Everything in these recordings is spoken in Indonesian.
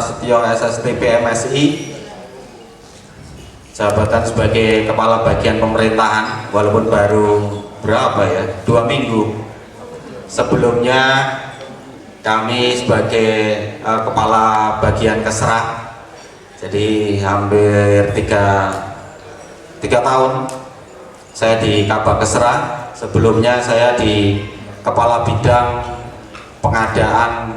Prasetyo SSTP MSI, jabatan sebagai Kepala Bagian Pemerintahan, walaupun baru berapa ya, 2 minggu. Sebelumnya kami sebagai Kepala Bagian Kesra, jadi hampir 3 tahun saya di Kabak Kesra. Sebelumnya saya di Kepala Bidang Pengadaan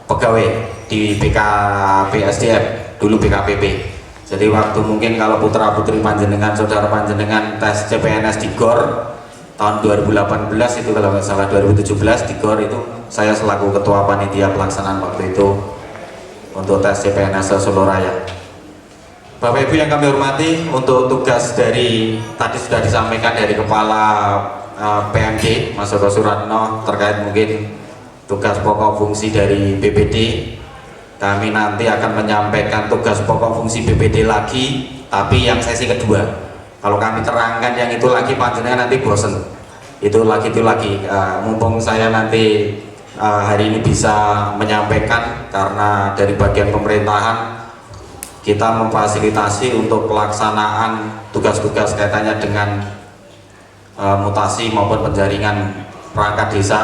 Pegawai di BKPSDM, dulu BKPP. Jadi waktu mungkin kalau putra putri panjenengan, saudara panjenengan tes CPNS di GOR tahun 2018 itu, kalau nggak salah 2017 di GOR itu saya selaku ketua panitia pelaksanaan waktu itu untuk tes CPNS Solo Raya. Bapak Ibu yang kami hormati, untuk tugas dari tadi sudah disampaikan dari Kepala PMD Mas Joko Suratno terkait mungkin tugas pokok fungsi dari BPD. Kami nanti akan menyampaikan tugas pokok fungsi BPD lagi, tapi yang sesi kedua. Kalau kami terangkan yang itu lagi, panjenengan nanti bosen. Itu lagi. Mumpung saya nanti hari ini bisa menyampaikan, karena dari bagian pemerintahan kita memfasilitasi untuk pelaksanaan tugas-tugas kaitannya dengan mutasi maupun penjaringan perangkat desa,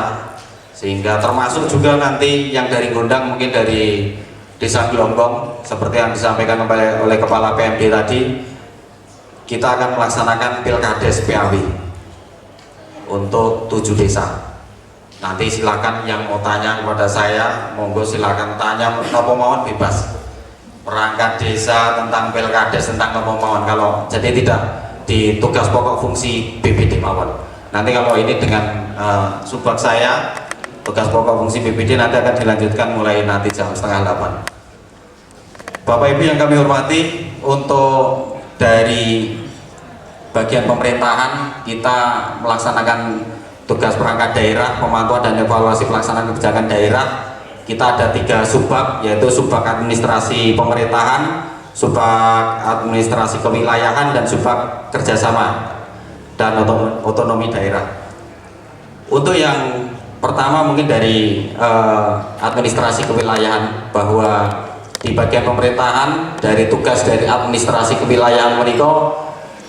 sehingga termasuk juga nanti yang dari Gondang, mungkin dari Desa Gelonggong seperti yang disampaikan oleh Kepala PMD tadi, kita akan melaksanakan Pilkades PAW untuk 7 desa. Nanti silakan yang mau tanya kepada saya, monggo silakan tanya, nopo mawon bebas. Perangkat desa tentang Pilkades, tentang nopo mawon. Kalau jadi tidak di tugas pokok fungsi BPD mawon. Nanti kalau ini dengan subak saya, tugas pokok fungsi BPD nanti akan dilanjutkan mulai nanti jam 7:30. Bapak Ibu yang kami hormati, untuk dari bagian pemerintahan kita melaksanakan tugas perangkat daerah, pemantauan dan evaluasi pelaksanaan kebijakan daerah. Kita ada 3 subbab, yaitu subbab administrasi pemerintahan, subbab administrasi kewilayahan, dan subbab kerjasama dan otonomi daerah. Untuk yang pertama mungkin dari administrasi kewilayahan, bahwa di bagian pemerintahan dari tugas dari administrasi kewilayahan meniko,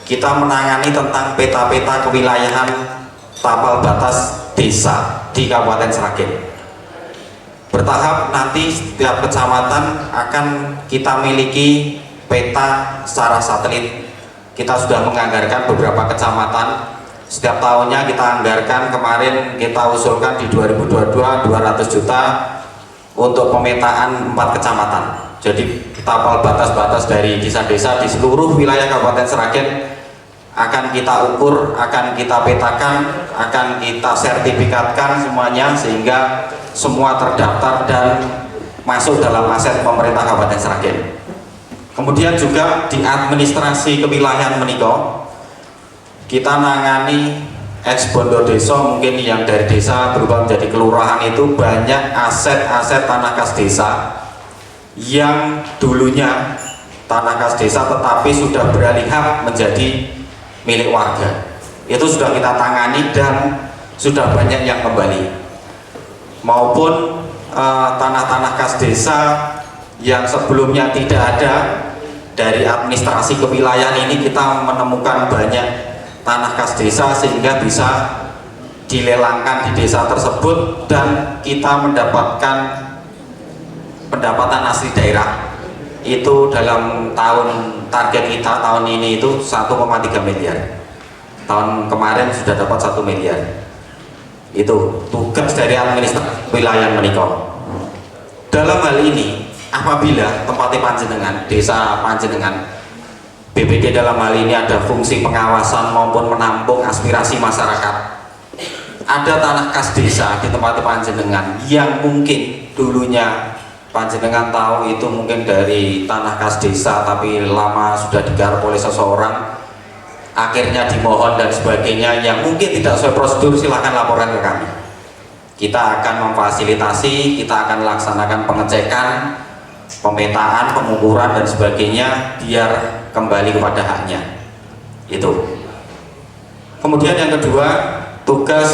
kita menangani tentang peta-peta kewilayahan tapal batas desa di Kabupaten Sragen. Bertahap nanti setiap kecamatan akan kita miliki peta secara satelit. Kita sudah menganggarkan beberapa kecamatan. Setiap tahunnya kita anggarkan, kemarin kita usulkan di 2022 200 juta untuk pemetaan 4 kecamatan. Jadi tapal batas-batas dari desa-desa di seluruh wilayah Kabupaten Sragen akan kita ukur, akan kita petakan, akan kita sertifikatkan semuanya, sehingga semua terdaftar dan masuk dalam aset pemerintah Kabupaten Sragen. Kemudian juga di administrasi kewilayahan meniko, kita nangani ex bondo desa, mungkin yang dari desa berubah menjadi kelurahan, itu banyak aset-aset tanah kas desa yang dulunya tanah kas desa tetapi sudah beralih hak menjadi milik warga. Itu sudah kita tangani dan sudah banyak yang kembali. Maupun tanah-tanah kas desa yang sebelumnya tidak ada, dari administrasi kewilayahan ini kita menemukan banyak tanah kas desa sehingga bisa dilelangkan di desa tersebut dan kita mendapatkan pendapatan asli daerah. Itu dalam target kita tahun ini itu 1,3 miliar. Tahun kemarin sudah dapat 1 miliar. Itu tugas dari administrasi wilayah menikah. Dalam hal ini, apabila tempatnya panjenengan, desa panjenengan, BPD dalam hal ini ada fungsi pengawasan maupun menampung aspirasi masyarakat. Ada tanah kas desa di tempat panjenengan yang mungkin dulunya panjenengan tahu itu mungkin dari tanah kas desa tapi lama sudah digarap oleh seseorang, akhirnya dimohon dan sebagainya, yang mungkin tidak sesuai prosedur, silahkan laporkan ke kami. Kita akan memfasilitasi, kita akan laksanakan pengecekan, pemetaan, pengukuran dan sebagainya biar kembali kepada haknya. Itu. Kemudian yang kedua, tugas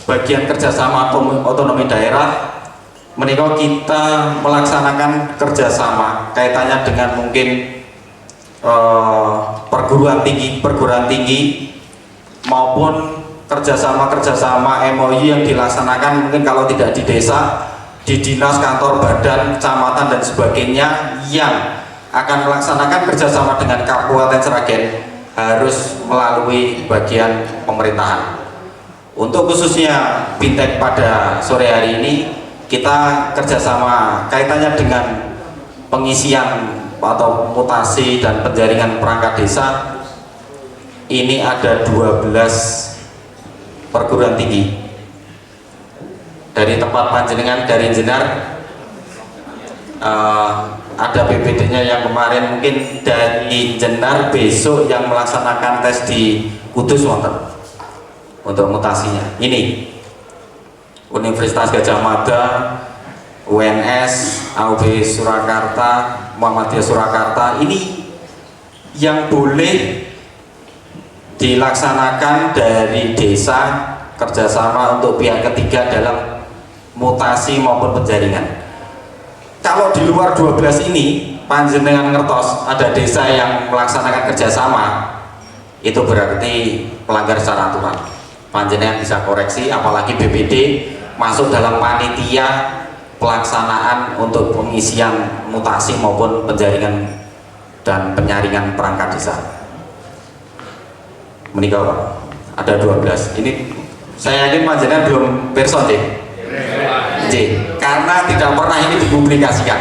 bagian kerjasama otonomi daerah menika kita melaksanakan kerjasama kaitannya dengan mungkin perguruan tinggi maupun kerjasama MOU yang dilaksanakan mungkin kalau tidak di desa, di dinas, kantor, badan, kecamatan dan sebagainya yang akan melaksanakan kerjasama dengan Kabupaten Sragen harus melalui bagian pemerintahan. Untuk khususnya Bintek pada sore hari ini kita kerjasama kaitannya dengan pengisian atau mutasi dan penjaringan perangkat desa. Ini ada 12 perguruan tinggi dari tempat panjenengan, dari Jenar ada PPD-nya yang kemarin, mungkin dari Jenar besok yang melaksanakan tes di Kudus wonten untuk mutasinya. Ini Universitas Gadjah Mada, UNS, AUB Surakarta, Muhammadiyah Surakarta, ini yang boleh dilaksanakan dari desa kerjasama untuk pihak ketiga dalam mutasi maupun penjaringan. Kalau di luar 12 ini panjenengan ngertos ada desa yang melaksanakan kerjasama, itu berarti pelanggar secara aturan. Panjenengan bisa koreksi, apalagi BPD masuk dalam panitia pelaksanaan untuk pengisian mutasi maupun penjaringan dan penyaringan perangkat desa. Menikah Pak, ada 12. Ini saya yakin panjenengan belum person deh. Karena tidak pernah ini dipublikasikan.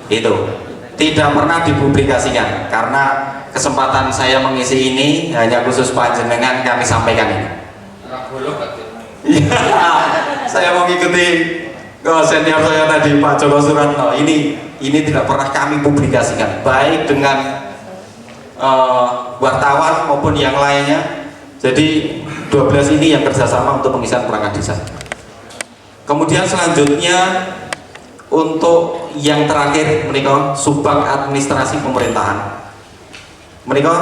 Itu tidak pernah dipublikasikan karena kesempatan saya mengisi ini hanya khusus panjenengan kami sampaikan ini. Saya mau mengikuti senior saya tadi Pak Joko Suratno. Ini tidak pernah kami publikasikan baik dengan wartawan maupun yang lainnya. Jadi 12 ini yang kerjasama untuk pengisian perangkat desa. Kemudian selanjutnya untuk yang terakhir menika Subak Administrasi Pemerintahan. Menika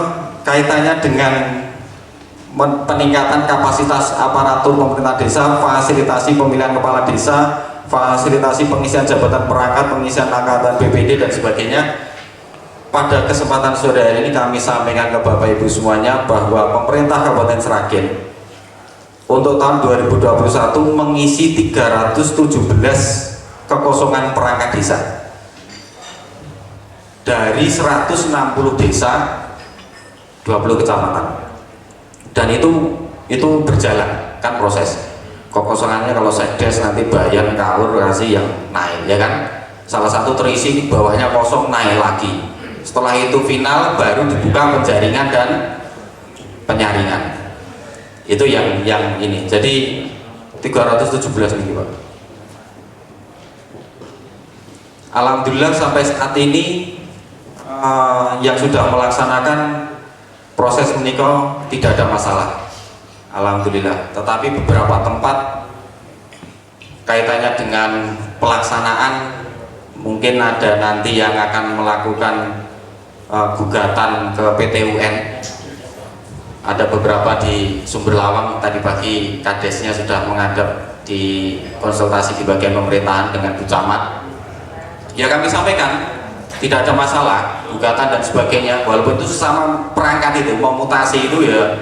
kaitannya dengan peningkatan kapasitas aparatur pemerintah desa, fasilitasi pemilihan kepala desa, fasilitasi pengisian jabatan perangkat, pengisian angkatan BPD dan sebagainya. Pada kesempatan sore hari ini kami sampaikan ke Bapak Ibu semuanya bahwa pemerintah Kabupaten Sragen untuk tahun 2021 mengisi 317 kekosongan perangkat desa dari 160 desa, 20 kecamatan, dan itu berjalan kan proses kekosongannya. Kalau sekdes nanti bayan kaur kasih yang naik ya kan, salah satu terisi bawahnya kosong naik lagi. Setelah itu final baru dibuka penjaringan dan penyaringan. Itu yang ini. Jadi 317 ini Pak. Alhamdulillah sampai saat ini yang sudah melaksanakan proses menikah tidak ada masalah. Alhamdulillah. Tetapi beberapa tempat kaitannya dengan pelaksanaan mungkin ada nanti yang akan melakukan gugatan ke PT UN. Ada beberapa di Sumber Lawang, tadi pagi kadesnya sudah menghadap di konsultasi di bagian pemerintahan dengan Bu Camat. Ya kami sampaikan tidak ada masalah gugatan dan sebagainya, walaupun itu sesama perangkat itu mau mutasi itu ya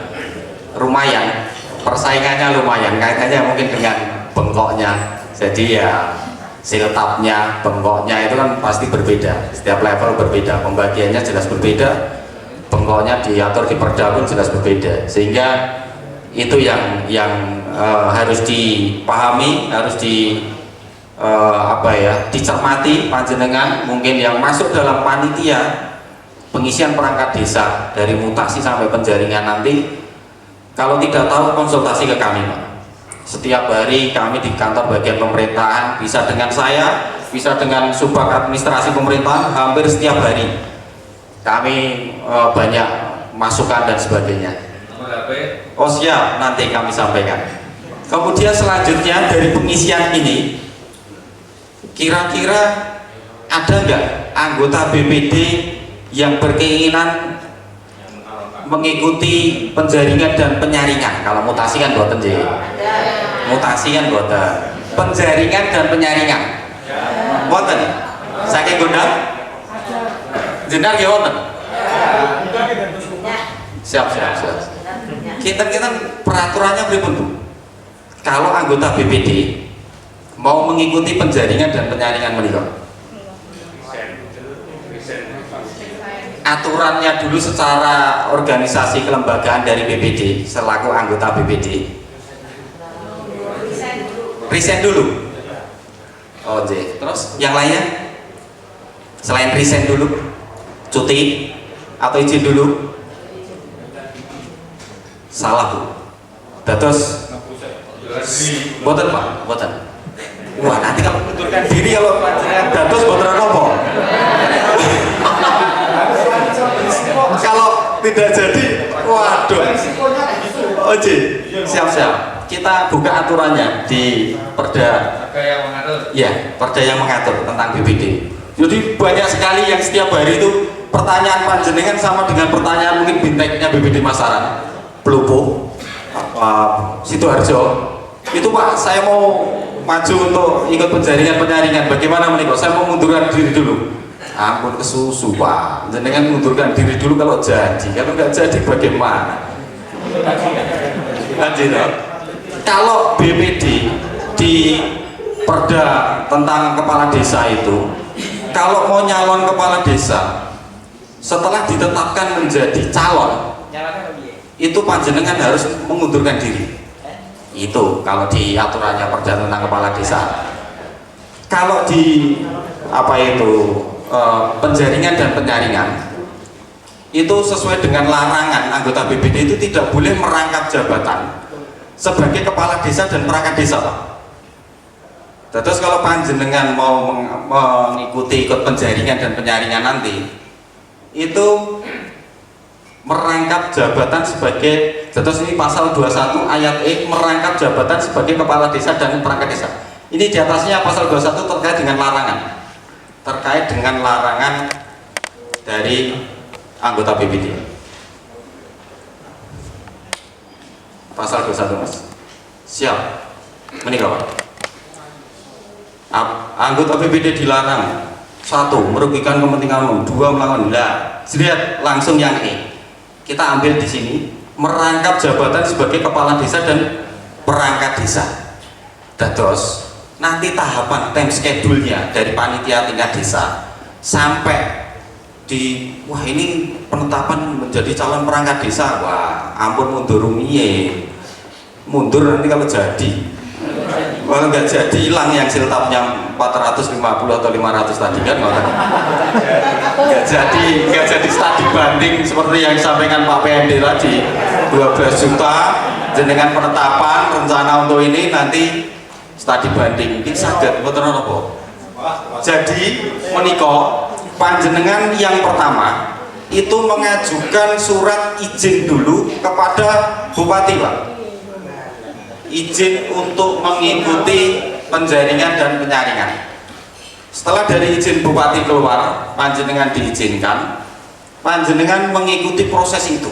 lumayan, persaingannya lumayan, kaitannya mungkin dengan bengkoknya. Jadi ya siltapnya, bengkoknya itu kan pasti berbeda, setiap level berbeda, pembagiannya jelas berbeda, bengkoknya diatur di perda pun jelas berbeda, sehingga itu yang harus dipahami, harus dicermati panjenengan mungkin yang masuk dalam panitia pengisian perangkat desa dari mutasi sampai penjaringan nanti. Kalau tidak tahu konsultasi ke kami Pak. Setiap hari kami di kantor bagian pemerintahan, bisa dengan saya, bisa dengan Subak Administrasi Pemerintahan, hampir setiap hari kami banyak masukan dan sebagainya. Oh siap, nanti kami sampaikan. Kemudian selanjutnya dari pengisian ini, kira-kira ada nggak anggota BPD yang berkeinginan mengikuti penjaringan dan penyaringan? Kalau mutasi kan buatan mutasi kan buatan. penjaringan dan penyaringan. Wonten. Saking gondang? Jenengan nggih wonten? Siap. Kita peraturannya pripun Bu? Kalau anggota BPD mau mengikuti penjaringan dan penyaringan menika, aturannya dulu secara organisasi kelembagaan dari BPD selaku anggota BPD resign dulu. Oh terus yang lainnya selain resign dulu, cuti atau izin dulu? Salah Bu. Terus boten Pak, boten. Wah nanti kalau mundurkan diri kalau dados boten apa? Kalau tidak jadi, waduh. Oke, siap. Kita buka aturannya di Perda yang mengatur. Ya, Perda yang mengatur tentang BPD. Jadi banyak sekali yang setiap hari itu pertanyaan panjenengan sama dengan pertanyaan mungkin binteknya BPD Masaran, Pelupo, Sidoarjo. Itu Pak, saya mau maju untuk ikut penjaringan penyaringan. Bagaimana menikah? Saya mau mundurkan diri dulu. Ampun kesusu Pak, jenengan mundurkan diri dulu kalau jadi. Kalau nggak jadi bagaimana? Lanjut. Kalau BPD di Perda tentang kepala desa itu, kalau mau nyalon kepala desa setelah ditetapkan menjadi calon, itu panjenengan harus mengundurkan diri. Itu kalau di aturannya Perda tentang kepala desa. Kalau di penjaringan dan penyaringan itu sesuai dengan larangan anggota BPD itu tidak boleh merangkap jabatan sebagai kepala desa dan perangkat desa Pak. Terus kalau panjenengan mau mengikuti ikut penjaringan dan penyaringan nanti itu merangkap jabatan sebagai, terus ini pasal 21 ayat E, merangkap jabatan sebagai kepala desa dan perangkat desa. Ini di atasnya pasal 21 terkait dengan larangan, dari anggota BPD. Pasal 21 Mas. Siap. Menikah Pak. Anggota BPD dilarang: 1. Merugikan kepentingan umum. 2. Melakukan. Lihat langsung yang E. Kita ambil di sini, merangkap jabatan sebagai kepala desa dan perangkat desa. Terus nanti tahapan time schedule-nya dari panitia tingkat desa sampai di ini penetapan menjadi calon perangkat desa. Wah ampun mundur nanti kalau jadi. Kalau nggak jadi hilang yang siltapnya 450 atau 500 tadi kan nggak jadi studi banding seperti yang disampaikan Pak PMD tadi, 12 juta dengan penetapan rencana untuk ini nanti studi banding mungkin saged betul apa. Jadi menikah panjenengan yang pertama itu mengajukan surat izin dulu kepada Bupati Pak, izin untuk mengikuti penjaringan dan penyaringan. Setelah dari izin Bupati keluar, panjenengan diizinkan, panjenengan mengikuti proses itu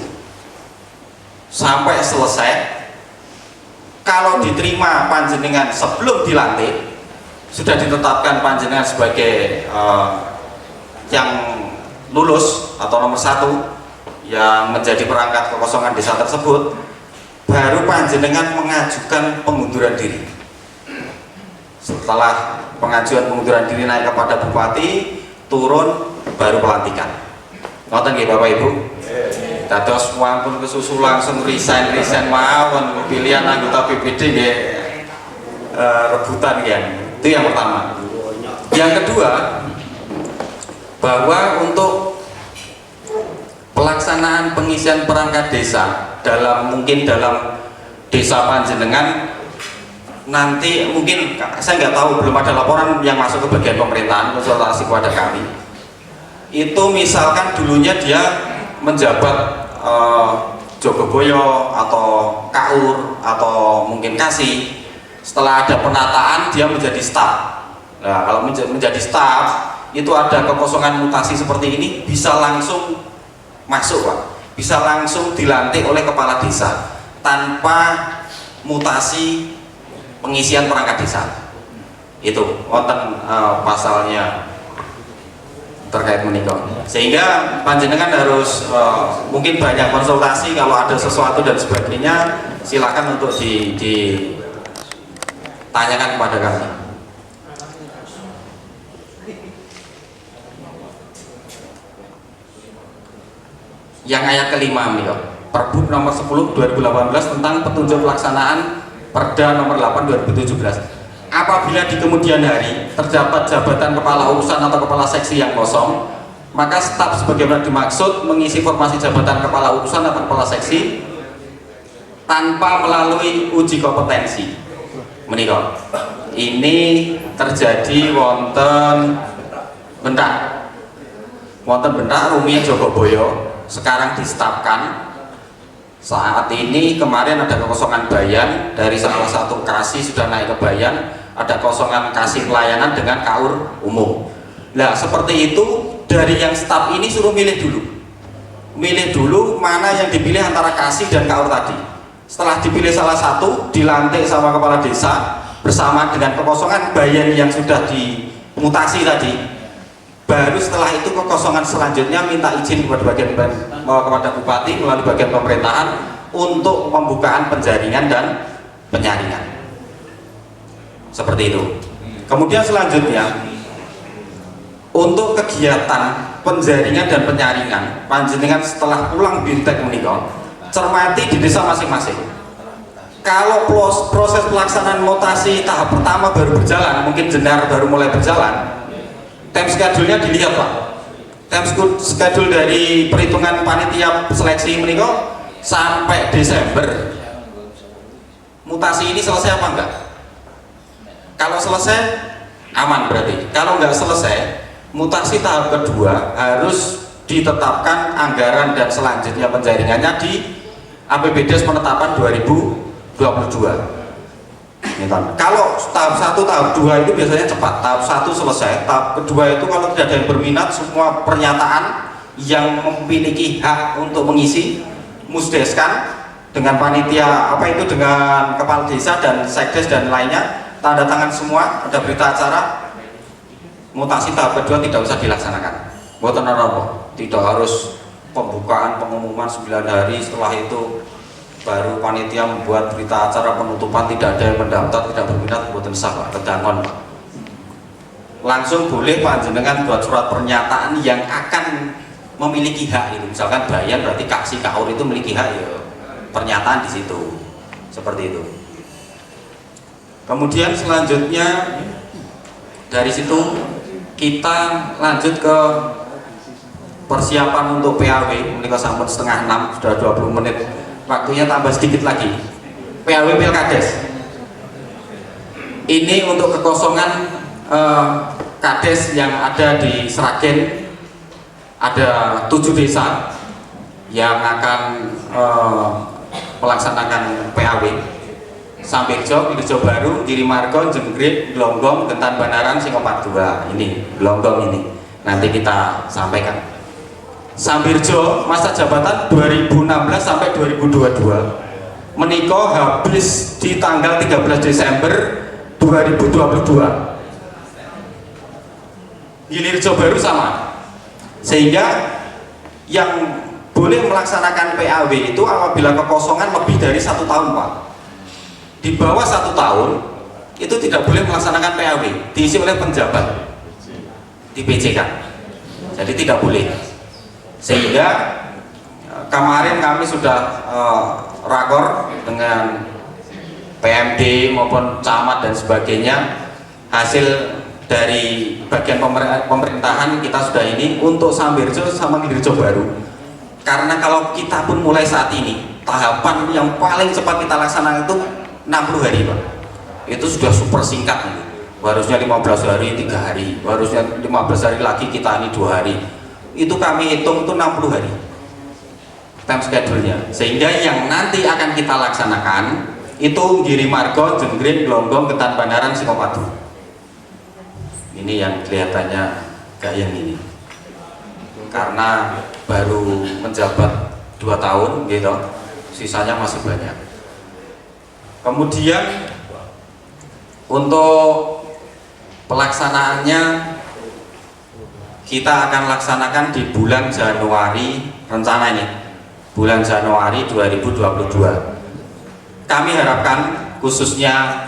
sampai selesai. Kalau diterima panjenengan sebelum dilantik, sudah ditetapkan panjenengan sebagai yang lulus atau nomor 1 yang menjadi perangkat kekosongan desa tersebut, baru panjenengan mengajukan pengunduran diri. Setelah pengajuan pengunduran diri naik kepada Bupati, turun baru pelantikan. Ngoten nggih Bapak Ibu? Dados wangkun kesusu langsung resign mawon, pilihan anggota BPD nggih rebutan ya. Itu yang pertama. Yang kedua, bahwa untuk pelaksanaan pengisian perangkat desa mungkin dalam desa panjenengan nanti, mungkin saya nggak tahu, belum ada laporan yang masuk ke bagian pemerintahan konsultasi kepada kami. Itu misalkan dulunya dia menjabat Jogoboyo atau Kaur atau mungkin Kasih, setelah ada penataan dia menjadi staf. Nah kalau menjadi staf itu ada kekosongan mutasi seperti ini, bisa langsung masuk Pak, bisa langsung dilantik oleh kepala desa tanpa mutasi pengisian perangkat desa. itu wonten pasalnya terkait menikah, sehingga panjenengan harus mungkin banyak konsultasi kalau ada sesuatu dan sebagainya, silakan untuk ditanyakan kepada kami. Yang ayat kelima nih, Perbup nomor 10 2018 tentang petunjuk pelaksanaan Perda nomor 8 2017. Apabila di kemudian hari terdapat jabatan kepala urusan atau kepala seksi yang kosong, maka staf sebagaimana dimaksud mengisi formasi jabatan kepala urusan atau kepala seksi tanpa melalui uji kompetensi. Menikah ini terjadi wonten bentak Rumi Jogoboyo sekarang distafkan. Saat ini kemarin ada kekosongan bayan dari salah satu kasih sudah naik ke bayan, ada kosongan kasih pelayanan dengan kaur umum. Nah seperti itu, dari yang staf ini suruh milih dulu mana yang dipilih antara kasih dan kaur tadi. Setelah dipilih salah satu, dilantik sama kepala desa bersama dengan kekosongan bayan yang sudah dimutasi tadi. Baru setelah itu kekosongan selanjutnya minta izin kepada kepada bupati melalui bagian pemerintahan untuk pembukaan penjaringan dan penyaringan. Seperti itu. Kemudian selanjutnya untuk kegiatan penjaringan dan penyaringan, panjenengan setelah pulang bintek menikah, cermati di desa masing-masing. Kalau proses pelaksanaan mutasi tahap pertama baru berjalan, mungkin Jenar baru mulai berjalan, time schedule-nya dilihat Pak. Time schedule dari perhitungan panitia seleksi menikah sampai Desember, mutasi ini selesai apa enggak? Kalau selesai aman berarti. Kalau enggak selesai, mutasi tahap kedua harus ditetapkan anggaran dan selanjutnya penjaringannya di APBDes penetapan 2022. Kalau tahap 1, tahap 2 itu biasanya cepat. Tahap 1 selesai, tahap kedua itu kalau tidak ada yang berminat, semua pernyataan yang memiliki hak untuk mengisi musdeskan dengan panitia dengan kepala desa dan sekdes dan lainnya, tanda tangan semua, ada berita acara, mutasi tahap kedua tidak usah dilaksanakan. Mboten napa, tidak harus pembukaan pengumuman 9 hari, setelah itu baru panitia membuat berita acara penutupan, tidak ada yang mendaftar, tidak berminat, mboten sah Pak, kedangon Pak. Langsung boleh panjenengan buat surat pernyataan yang akan memiliki hak itu. Misalkan bayan berarti kasih kaur itu memiliki hak, ya pernyataan di situ. Seperti itu. Kemudian selanjutnya dari situ kita lanjut ke persiapan untuk PAW. Menikah sampun setengah 6, sudah 20 menit. Waktunya tambah sedikit lagi. PAW Pilkades ini untuk kekosongan kades yang ada di Sragen, ada 7 desa yang akan melaksanakan PAW. Sambirjo, Piljo Baru, Girimargo, Jenggrit, Glonggong, Gentan Banaran, Singopat 2. Ini Glonggong ini nanti kita sampaikan. Sambirjo masa jabatan 2016 sampai 2022, menikah habis di tanggal 13 Desember 2022. Gilirjo Baru sama, sehingga yang boleh melaksanakan PAW itu apabila kekosongan lebih dari 1 tahun Pak. Di bawah 1 tahun itu tidak boleh melaksanakan PAW, diisi oleh penjabat di PJ kan, jadi tidak boleh. Sehingga kemarin kami sudah rakor dengan PMD maupun camat dan sebagainya. Hasil dari bagian pemerintahan kita sudah ini untuk Sambirjo sama Gilirjo Baru. Karena kalau kita pun mulai saat ini, tahapan yang paling cepat kita laksanakan itu 60 hari Pak. Itu sudah super singkat ini. Harusnya 15 hari, 3 hari, harusnya 15 hari lagi, kita ini 2 hari. Itu kami hitung itu 60 hari time schedule-nya, sehingga yang nanti akan kita laksanakan itu Girimargo, Jenggrit, Glonggong, Gentan Banaran, Singopadu. Ini yang kelihatannya kayak yang ini karena baru menjabat 2 tahun gitu, sisanya masih banyak. Kemudian untuk Pelaksanaannya kita akan laksanakan di bulan Januari, rencana ini bulan Januari 2022. Kami harapkan khususnya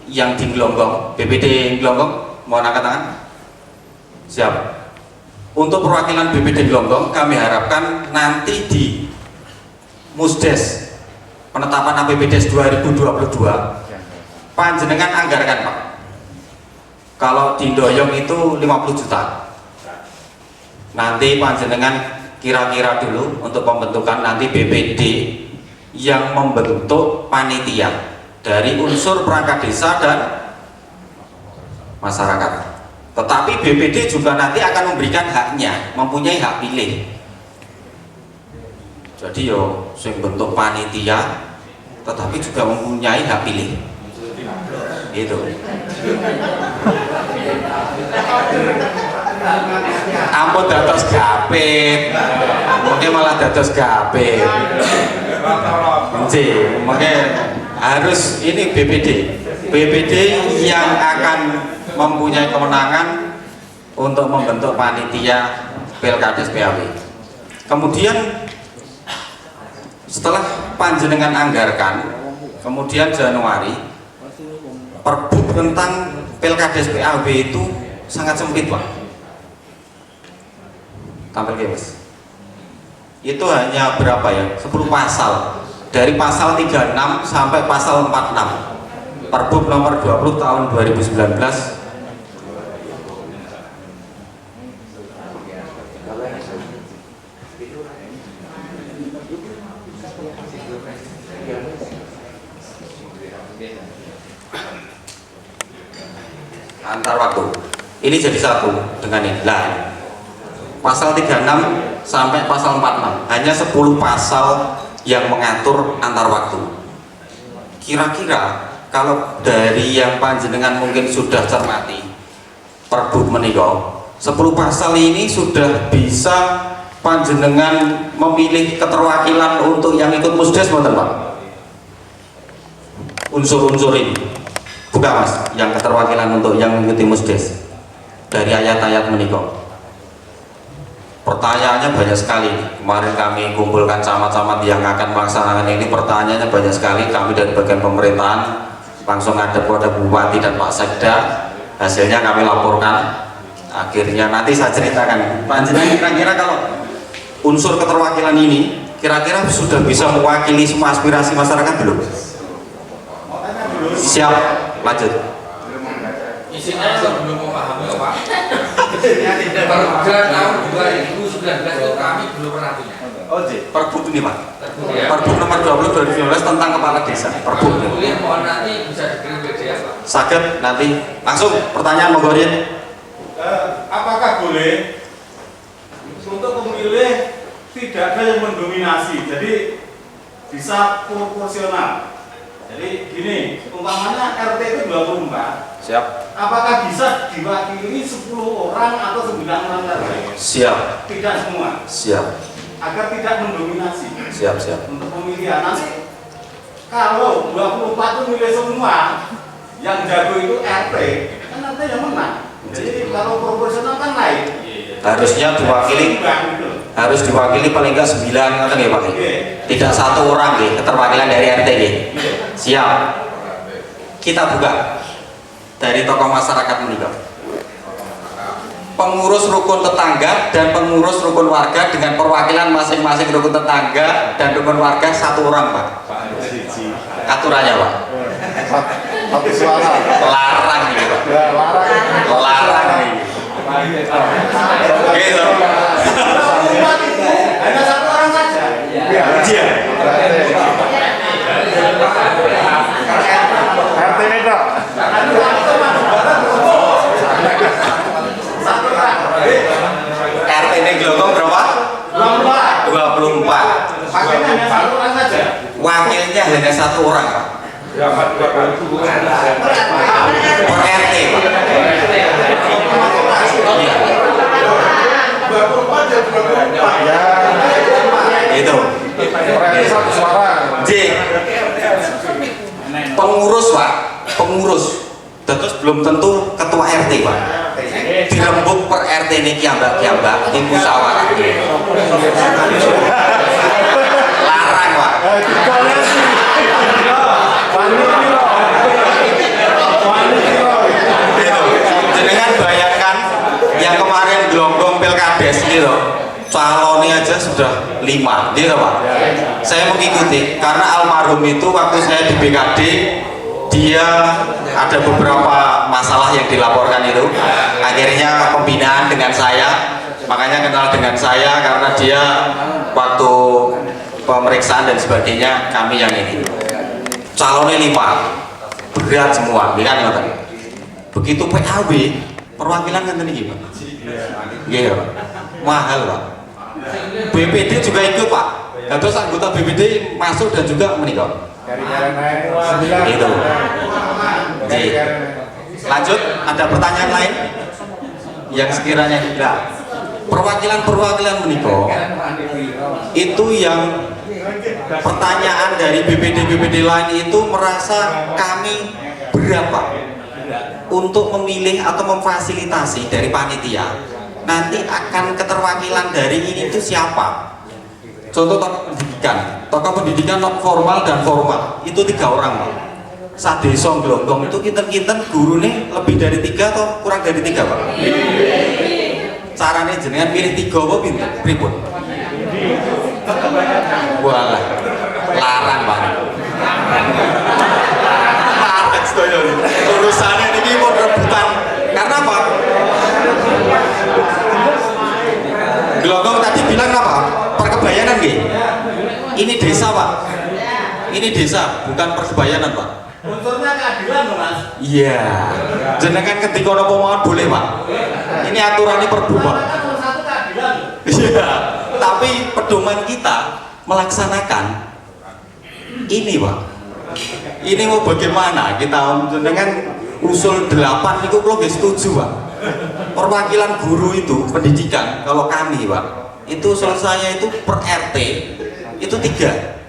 yang di Glonggong, BPD Glonggong, mohon angkat tangan. Siap. Untuk perwakilan BPD Glonggong, kami harapkan nanti di Musdes penetapan APBDes 2022 panjenengan anggarkan Pak. Kalau di Doyong itu 50 juta. Nanti panjenengan kira-kira dulu untuk pembentukan nanti BPD yang membentuk panitia dari unsur perangkat desa dan masyarakat. Tetapi BPD juga nanti akan memberikan haknya, mempunyai hak pilih. Jadi yo sing bentuk panitia tetapi juga mempunyai hak pilih. Gitu. Ampun dados gapit. Mungkin malah dados gapit. Makanya harus ini BPD yang akan mempunyai kewenangan untuk membentuk panitia Pilkades PAW. Kemudian setelah panjenengan anggarkan, kemudian Januari Perbup tentang Pilkades PAW itu sangat sempit Pak. Tampil ke Mas. Itu hanya berapa ya? 10 pasal. Dari pasal 36 sampai pasal 46. Perbup nomor 20 tahun 2019. Antar waktu. Ini jadi satu dengan ini. Nah, pasal 36 sampai pasal 46 hanya 10 pasal yang mengatur antar waktu. Kira-kira kalau dari yang panjenengan mungkin sudah cermati Perbup menika 10 pasal ini sudah bisa panjenengan memilih keterwakilan untuk yang ikut Musdes mboten Pak? Unsur-unsur ini bukan Mas, yang keterwakilan untuk yang mengikuti Musdes dari ayat-ayat menika. Pertanyaannya banyak sekali. Kemarin kami kumpulkan camat-camat yang akan melaksanakan ini, pertanyaannya banyak sekali. Kami dari bagian pemerintahan langsung ada kepada Bupati dan Pak Sekda, hasilnya kami laporkan. Akhirnya nanti saya ceritakan. Panjenengan kira-kira kalau unsur keterwakilan ini kira-kira sudah bisa mewakili semua aspirasi masyarakat belum? Siap, lanjut. Isinya belum memahami Pak. Per tahun 2019 itu kami belum pernah punya. Perbup ini Pak. Perbup nomor 20 2019 tentang kepala desa. Perbup. Mohon nanti bisa dikirim PDF Pak. Sakit nanti langsung pertanyaan monggo Rin. Apakah boleh untuk pemilih tidak ada yang mendominasi, jadi bisa proporsional? Jadi gini, umpamanya RT itu 24. Siap. Apakah bisa diwakili 10 orang atau 9 orang RT? Siap. Tidak semua. Siap. Agar tidak mendominasi. Siap, siap. Untuk pemilihan nanti kalau 24 itu milih semua, yang jago itu RT, kan nanti yang menang. Jadi kalau proporsional kan naik. Harusnya diwakili, harus diwakili paling enggak 9 atau nggih Pak? Tidak satu orang nggih, keterwakilan dari RT nggih. Siap. Kita buka dari tokoh masyarakat menikah. Pengurus rukun tetangga dan pengurus rukun warga dengan perwakilan masing-masing rukun tetangga dan rukun warga satu orang Pak. Aturannya Pak. Satu suara. Larang ini Pak. Larang ini. Gitu. Hanya satu orang saja. Iya. RT ini dok. RT ini Glonggong berapa? 24. Pakainya hanya satu orang saja. Wakilnya hanya satu orang Pak. Per RT Pak. Iya. Ya. Itu. RT satu suara. J. Pengurus Pak, pengurus terus belum tentu ketua RT Pak. Dirembuk per RT ini kiambak-kiambak, ini musyawarah. Larang Pak. Jenengan bayangkan yang kemarin gelonggong pilkades gitu, calonnya aja sudah 5 gitu Pak. Saya mengikuti karena almarhum itu waktu saya di BKD dia ada beberapa masalah yang dilaporkan itu, akhirnya pembinaan dengan saya, makanya kenal dengan saya karena dia waktu pemeriksaan dan sebagainya kami yang ini calonnya 5 berat semua, kan ya, begitu PAW perwakilan kan tadi gimana? Iya Pak, mahal Pak. BPD juga ikut Pak, terus anggota BPD masuk dan juga menikah. Itu. Jadi, lanjut, ada pertanyaan lain yang sekiranya tidak. Perwakilan menikah itu yang pertanyaan dari BPD lain itu merasa kami berapa untuk memilih atau memfasilitasi dari panitia nanti akan keterwakilan dari ini itu siapa. Contoh tokoh pendidikan non formal dan formal itu 3 orang Pak. Sadeso Glonggong itu kinten-kinten gurune lebih dari 3 atau kurang dari 3 Pak. Caranya jenengan pilih 3 apa pinten? Pripun? Walah, larang Pak. Larang sedaya urusannya ini mau rebutan. Karena apa? Glonggong tadi bilang apa? Perkebayanan nggih. Ini desa Pak. Ini desa, bukan perkebayanan Pak. Unsurnya keadilan loh Mas. Iya. Jenengan ketika ono pemawon boleh Pak. Ini aturannya perbuatan. Kan nomor 1 keadilan. Iya. Tapi pedoman kita melaksanakan ini Pak. Ini mau bagaimana? Kita jenengan usul 8 itu kalau nggak setuju Pak. Perwakilan guru itu pendidikan kalau kami Pak itu usul saya itu per RT itu 3.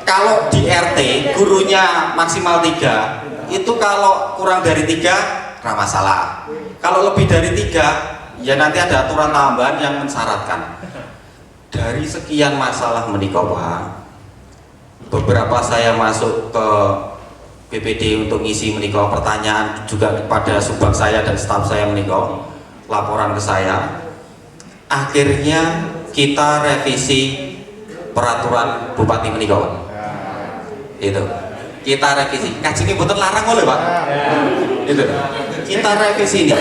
Kalau di RT gurunya maksimal 3 itu kalau kurang dari 3 nggak masalah. Kalau lebih dari 3 ya nanti ada aturan tambahan yang mensyaratkan. Dari sekian masalah menikah Pak, beberapa saya masuk ke BPD untuk ngisi menikah, pertanyaan juga kepada subak saya dan staf saya menikah, laporan ke saya. Akhirnya kita revisi peraturan Bupati menikah. Itu kita revisi. Kaji ini betul larang oleh Pak. Itu kita revisi ini.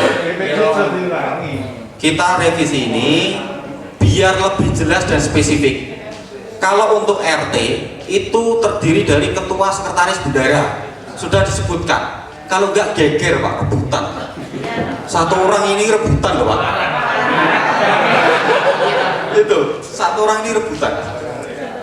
Kita revisi ini biar lebih jelas dan spesifik. Kalau untuk RT itu terdiri dari ketua sekretaris bendahara. Sudah disebutkan. Kalau nggak geger Pak, rebutan. Satu orang ini rebutan loh Pak. Itu satu orang ini rebutan.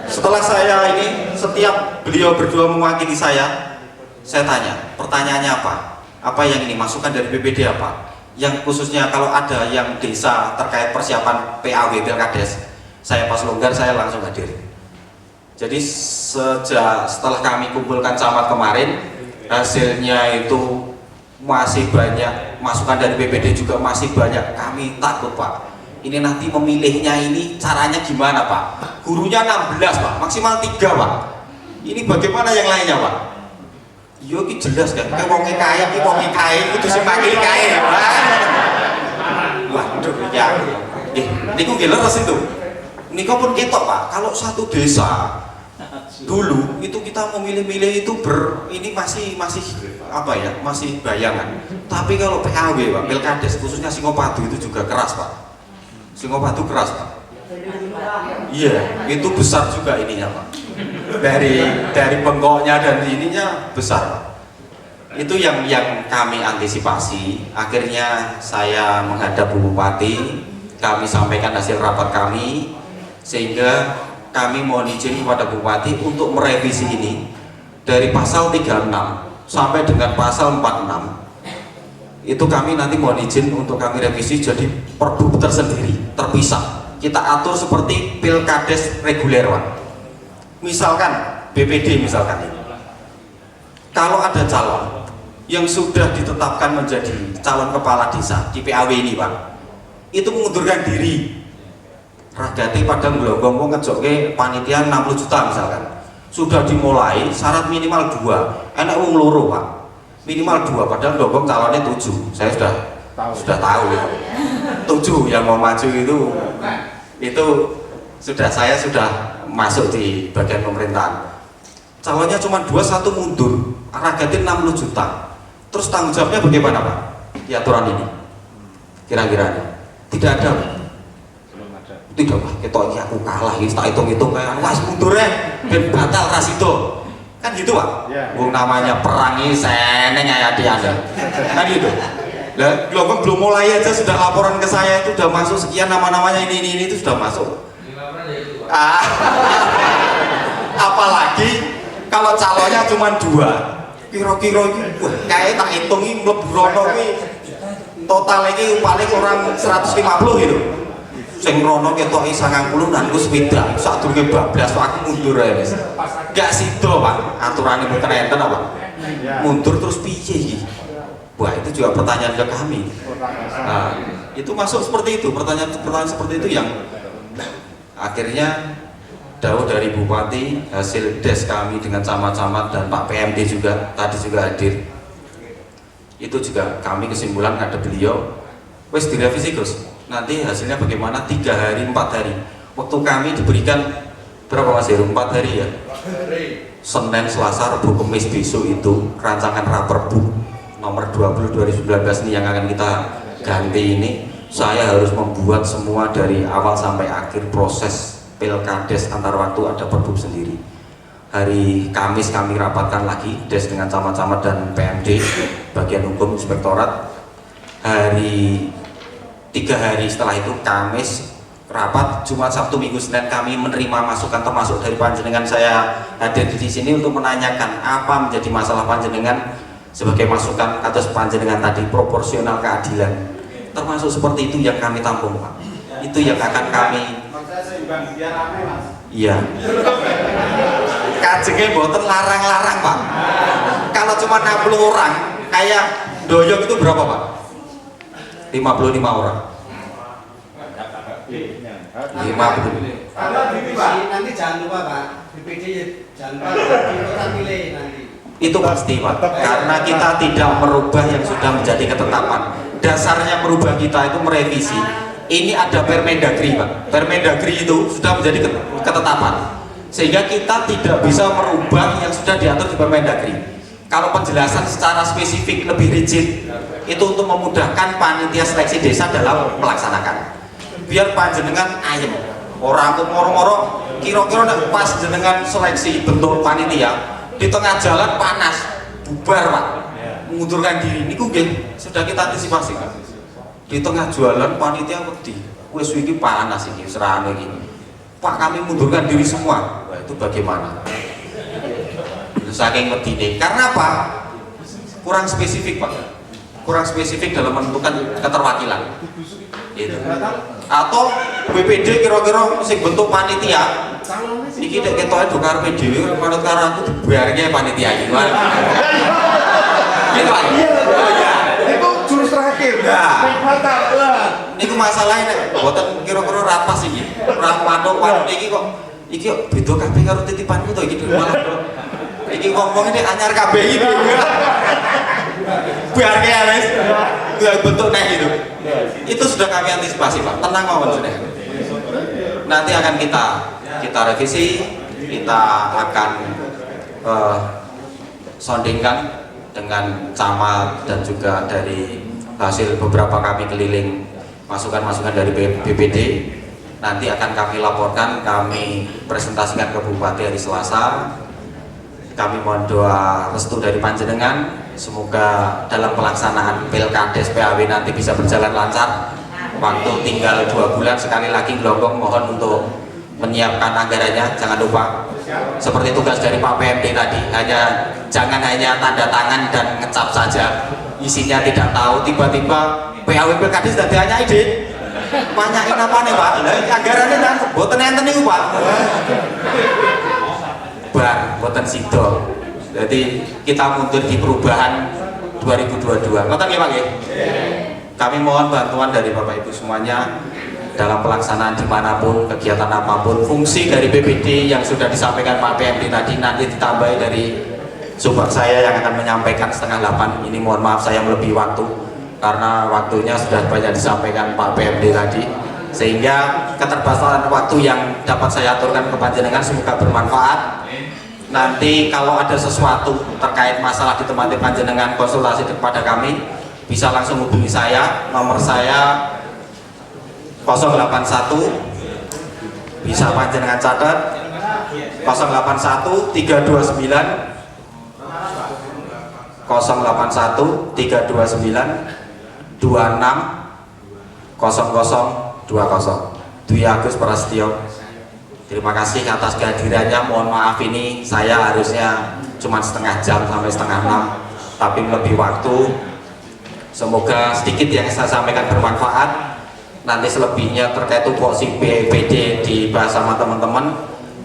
Setelah saya ini, setiap beliau berdua mewakili saya tanya, pertanyaannya apa? Apa yang ini masukan dari BPD apa? Yang khususnya kalau ada yang desa terkait persiapan PAW Pilkades, saya pas longgar saya langsung hadir. Jadi setelah kami kumpulkan camat kemarin, hasilnya itu masih banyak, masukan dari BPD juga masih banyak. Kami takut Pak, ini nanti memilihnya ini caranya gimana Pak? Gurunya 16 Pak, maksimal 3 Pak. Ini bagaimana yang lainnya Pak? Yo ki jelas kan, kayak wong kaya ki wong kaya kudu sing panggil kaya. Waduh ya. Niku nggih leres itu. Niku pun ketok Pak, kalau satu desa dulu itu kita memilih-milih itu ini masih apa ya, masih bayangan. Tapi kalau PAW Pak, Pilkades khususnya Singopadu itu juga keras Pak. Singopadu keras Pak. Iya, itu besar juga ininya Pak. Dari bengkoknya dan ininya besar Pak. Itu yang kami antisipasi. Akhirnya saya menghadap Bu Bupati, kami sampaikan hasil rapat kami, sehingga kami mohon izin kepada Bupati untuk merevisi ini dari pasal 36 sampai dengan pasal 46. Itu kami nanti mohon izin untuk kami revisi jadi perbu tersendiri, terpisah. Kita atur seperti Pilkades reguler Pak. Misalkan BPD misalkan ini. kalau ada calon yang sudah ditetapkan menjadi calon kepala desa di PAW ini Pak, itu mengundurkan diri, ragate pada ngelonggong wong ngejokke panitia 60 juta misalkan, sudah dimulai syarat minimal 2, enak wong loro Pak, minimal 2, padahal ngelonggong calonnya 7, saya sudah tahu ya. 7 yang mau maju itu saya sudah masuk di bagian pemerintahan, calonnya cuma 2, 1 mundur, ragatin 60 juta, terus tanggung jawabnya bagaimana Pak di aturan ini? Kira-kira tidak ada. Tidak Pak, ketok iki aku kalah iki tak hitung-hitung kayak wis mundur ben batal rasido. Kan gitu Pak. Wong namanya perang iki seneng ayati-ati. Kan gitu. Lah, belum mulai aja sudah laporan ke saya itu sudah masuk sekian nama-namanya ini itu sudah masuk. Apalagi kalau calonnya cuma 2, kira-kira kayak tak hitung ini mlebu rono iki total iki paling orang 150 gitu. Sing rono ketoki 90 dan ku sepeda sadurunge bablas aku mundur ae wis. Gak sido Pak, aturane mboten enten apa? Mundur terus piye iki? Wah, itu juga pertanyaan ke kami. Nah, itu masuk seperti itu, pertanyaan seperti itu yang akhirnya dawuh dari Bupati, hasil des kami dengan camat-camat dan Pak PMD juga tadi juga hadir. Itu juga kami kesimpulan ada beliau, wes direvisi Gus. Nanti hasilnya bagaimana 3 hari, 4 hari. Waktu kami diberikan berapa Mas Heru? 4 hari ya? Senin, Selasa, Rabu, Kamis besok itu rancangan Raperbu nomor 20 2019 ini yang akan kita ganti ini. Saya harus membuat semua dari awal sampai akhir proses Pilkades antar waktu ada perbu sendiri. Hari Kamis kami rapatkan lagi des dengan camat-camat dan PMD bagian hukum inspektorat. 3 hari setelah itu Kamis rapat, Jumat, Sabtu, Minggu, Senin kami menerima masukan termasuk dari panjenengan. Saya hadir di sini untuk menanyakan apa menjadi masalah panjenengan sebagai masukan atas panjenengan tadi, proporsional keadilan termasuk seperti itu yang kami tampung Pak. Itu yang akan kami iya kajengnya mboten larang-larang Pak. Kalau cuma 60 orang kayak doyok itu berapa Pak? 55 orang 50. Nanti jangan lupa Pak, BPD jangan lupa pilih nanti. Itu pasti Pak, karena kita tidak merubah yang sudah menjadi ketetapan. Dasarnya merubah kita itu merevisi. Ini ada Permendagri Pak, Permendagri itu sudah menjadi ketetapan, sehingga kita tidak bisa merubah yang sudah diatur di Permendagri. Kalau penjelasan secara spesifik lebih rigid, itu untuk memudahkan panitia seleksi desa dalam melaksanakan. Biar panjenengan ayem, orang aku moro-moro kira-kira pas jenengan seleksi bentuk panitia di tengah jalan panas bubar Pak, mengundurkan diri ini sudah kita antisipasi Pak. Di tengah jualan panitia wedi wis iki panas iki serane iki Pak, kami mundurkan diri semua. Wah, itu bagaimana? Saking wedine. Karena apa? Kurang spesifik Pak, kurang spesifik dalam menentukan keterwakilan itu. Atau BPD kira-kira sing bentuk panitia iki nek ketoke do karepe dhewe manut karo aku dibayarke panitia iki. Gitu Pak. Itu jurus terakhir. Niku masalahnya nek mboten kira-kira rapas iki. Ora manut iki kok beda kabeh karo titipanku to iki malah. Iki ngomong ini anyar kabeh iki. Biarke ya wis. Bentuk nek gitu. Itu sudah kami antisipasi Pak. Tenang mawon sudah. Nanti akan kita revisi, kita akan sondingkan dengan camat dan juga dari hasil beberapa kami keliling masukan-masukan dari BPD. Nanti akan kami laporkan, kami presentasikan ke Bupati hari Selasa. Kami mohon doa restu dari panjenengan, semoga dalam pelaksanaan Pilkades PAW nanti bisa berjalan lancar. Waktu tinggal 2 bulan, sekali lagi Glonggong mohon untuk menyiapkan anggarannya, jangan lupa. Seperti tugas dari Pak PMD tadi, jangan hanya tanda tangan dan ngecap saja, isinya tidak tahu. Tiba-tiba PAW Pilkades sudah hanya ide, banyakin apa nih Pak? Anggarannya kan boten enten niku Pak. Bar boten sido. Jadi kita mundur di perubahan 2022. Ngoten nggih Pak nggih? Kami mohon bantuan dari Bapak Ibu semuanya dalam pelaksanaan dimanapun, kegiatan apapun, fungsi dari BPD yang sudah disampaikan Pak PMD tadi nanti ditambahi dari subak saya yang akan menyampaikan 7:30. Ini mohon maaf saya melebihi waktu karena waktunya sudah banyak disampaikan Pak PMD tadi, sehingga keterbatasan waktu yang dapat saya aturkan ke panjenengan semoga bermanfaat. Nanti kalau ada sesuatu terkait masalah di tempat panjenengan, konsultasi kepada kami bisa langsung hubungi saya, nomor saya 081, bisa panjenengan catat 081 329 081 329 26 0020. Dwi Agus Prasetyo. Terima kasih atas kehadirannya. Mohon maaf ini saya harusnya cuma setengah jam sampai setengah 6, tapi lebih waktu. Semoga sedikit yang saya sampaikan bermanfaat. Nanti selebihnya terkait tupoksi BPD dibahas sama teman-teman.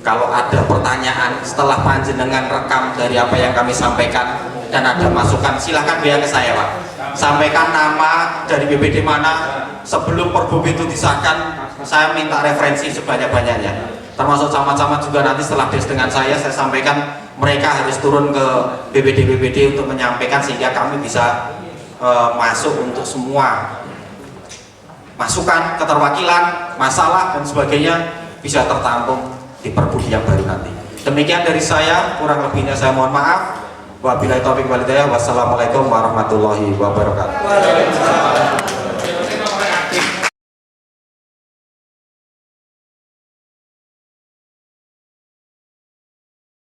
Kalau ada pertanyaan setelah panjenengan rekam dari apa yang kami sampaikan dan ada masukan, silahkan biar ke saya Pak. Sampaikan nama dari BPD mana, sebelum Pergub itu disahkan saya minta referensi sebanyak-banyaknya, termasuk camat-camat juga. Nanti setelah des dengan saya sampaikan mereka harus turun ke BPD untuk menyampaikan, sehingga kami bisa masuk untuk semua masukan, keterwakilan, masalah dan sebagainya bisa tertampung di Pergub yang baru nanti. Demikian dari saya, kurang lebihnya saya mohon maaf. Wabillahi taufiq wal hidayah. Wassalamualaikum warahmatullahi wabarakatuh.